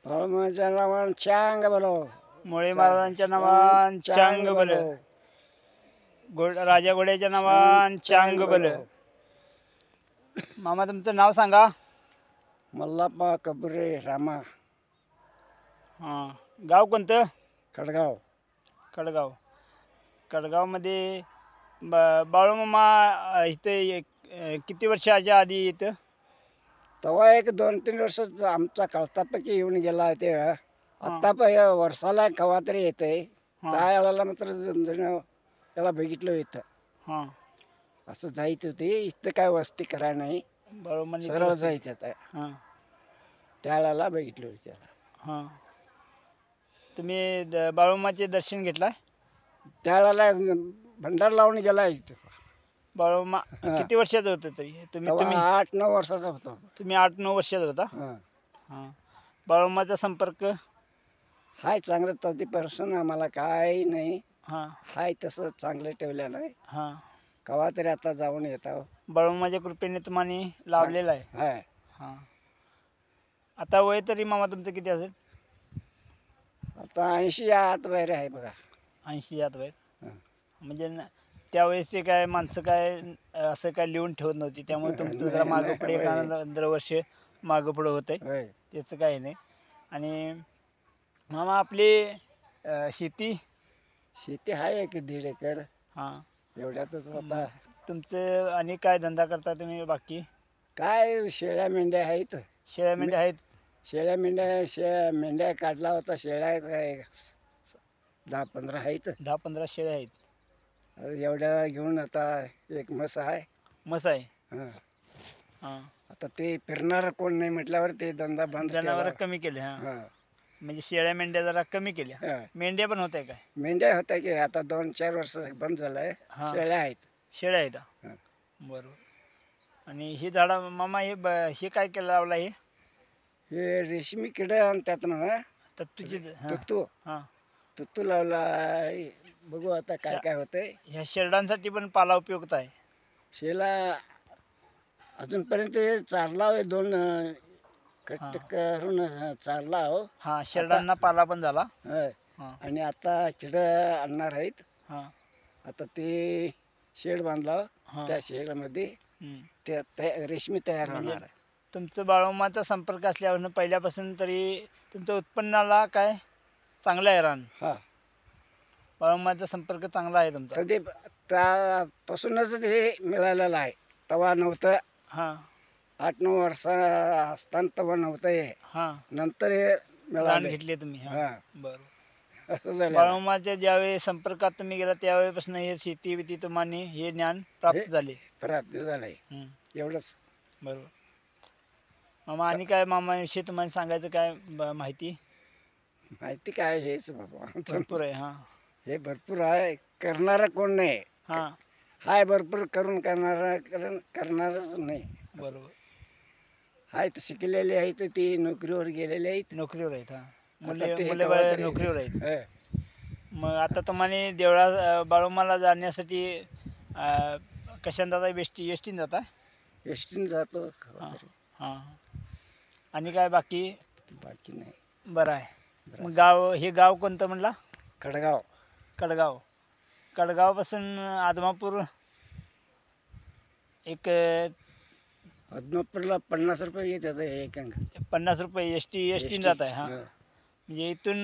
बाळूमामाच्या नावान चांग बोलो मुळे महाराजांच्या नावान चांग बल, राजा घोड्याच्या नावान चांग बल. मामा तुमचं नाव सांगा. मल्लाप्पा कबुरे रामा हां, गाव कोणतं? कडगाव. कडगाव. कडगावमध्ये बाळूमामा इथे किती वर्षाच्या आधी इथं? तेव्हा एक 2-3 वर्ष आमचा कळतापैकी येऊन गेला आहे ते. आत्ता वर्षाला कवा तरी येते. त्यावेळेला मात्र त्याला बघितलं इथं. हां, असं जायचं होते. इथं काय वस्ती करायला नाही, बाळूमामा सरळ जायचं आता. हां त्यावेळेला बघितलं त्याला. हां. तुम्ही बाळूमामाचे दर्शन घेतलाय? त्यावेळेला भंडार लावून गेला इथं. बाळूमा किती वर्षाचं होतं तरी तुम्ही? तेव्हा 8-9 वर्षाचा होतो. तुम्ही 8-9 वर्षाचा होता. हां, हां. बाळूमामाचा संपर्क? हाय चांगलं तधीपासून आम्हाला काय नाही. हां हाय तसं चांगलं ठेवलं नाही. हां. कवा तरी आता जाऊन येतो. बाळूमामाच्या कृपेने तुम्हाला लाभलेला आहे. हाय. हां. आता वय तरी मामा तुमचं किती असेल? आता 80 या आत बाहेर आहे बघा. 80 यात वय. हां. म्हणजे त्यावेळेसचे काय माणसं काय असं काय लिहून ठेवत नव्हती, त्यामुळे तुमचं जरा मागं पुढे दरवर्ष मागं पुढं होतं आहे, होय. त्याचं काही नाही. आणि मामा आपली शेती? शेती आहे 1-1.5 एकर. हां. एवढ्यातच आता तुमचं आणि काय धंदा करता तुम्ही बाकी? काय शेळ्या मेंढ्या आहेत. शेळ्या मेंढ्या आहेत? मेंढ्या काढला होता. शेळ्या काय 10-15 आहेत. 10-15 शेळ्या आहेत. एवढ्या घेऊन आता एक म्हस आहे. म्हस आहे. हां. हां. आता ते फिरणार कोण नाही म्हटल्यावर ते धंदा बंद जनावरं केला. कमी केले. हां. हां. म्हणजे शेळ्या मेंढ्या जरा कमी केल्या. हां. मेंढ्या पण होत आहे काय? मेंढ्या होत्या की आता 2-4 वर्ष बंद झालंय. हां. शेळ्या आहेत. शेळ्या आहेत. हां. बरोबर. आणि हे झाडं मामा हे काय केलं लावला हे? हे रेशमी किडं आणतात म्हणा. तर तुझी तुत्तू हां. तुत्तू लावला. बघू आता काय काय होतंय. ह्या शेरडांसाठी पण पाला उपयुक्त आहे. शेला अजूनपर्यंत चारला आहे. 2 कट करून चारला हो. हां, शेरडांना पाला पण झाला. होय. हां आणि आता किडं आणणार आहेत. हां आता ते शेड बांधला. हां. त्या शेडमध्ये हं. ते रेशमी तयार म्हणजे होणार आहे. तुमचं बाळूमामाचा संपर्क असल्यावर पहिल्यापासून तरी तुमच्या उत्पन्नाला काय चांगलं आहे रान. हां. बाळूमामाचा संपर्क चांगला आहे तुमचा. तर ते त्यापासूनच हे मिळालेलं आहे. तेव्हा नव्हतं. हां 8-9 वर्ष असताना तेव्हा नव्हतं हे. हां. नंतर हे रान मिळालं. घेतले तुम्ही. हां. हां. बरोबर. असं झालं. बाळूमामाच्या ज्यावेळी संपर्कात तुम्ही गेला त्यावेळेपासून हे शेती बिती तुम्हाला हे ज्ञान प्राप्त झाले. प्राप्त झालंय. हं. एवढंच. बरोबर. मामा आणि काय मामाविषयी तुम्हाला सांगायचं काय माहिती? माहिती काय हेच बाबा. भरपूर आहे. हां हे भरपूर आहे. करणारा कोण नाही. हां. हाय भरपूर करून करणारच नाही. बरोबर. आहेत शिकलेले आहेत. ती नोकरीवर गेलेले आहेत. नोकरीवर आहेत. हां. आता ते मुले केव्हा बाळ तरी- नोकरीवर आहेत. हं. मग आता तुम्हाला बाळूमाला जाण्यासाठी कशाने जाता? एसटीने जाता? एसटीने जातो. हां हां. आणि काय बाकी? बाकी नाही. बरं आहे. मग हे गाव कोणतं म्हणला? कडगाव. कडगाव. कडगावपासून आदमापूर एक पद्मापूरला 50 रुपये येतात एक अंग. 50 रुपये एसटीने जात आहे. हां. हं. म्हणजे इथून